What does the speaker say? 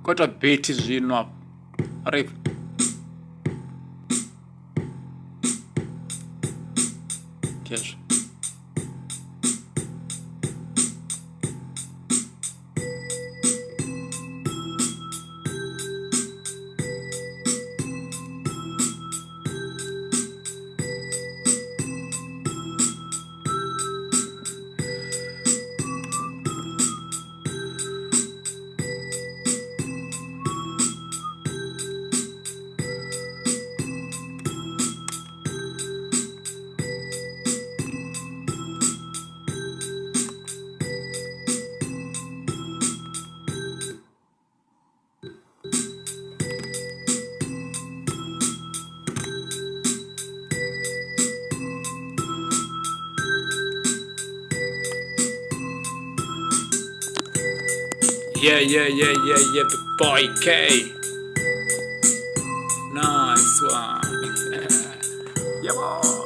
Kota beti zwino hapo. Arifu. Kesho. Yeah, the boy K. Nice one. Yeah, boy.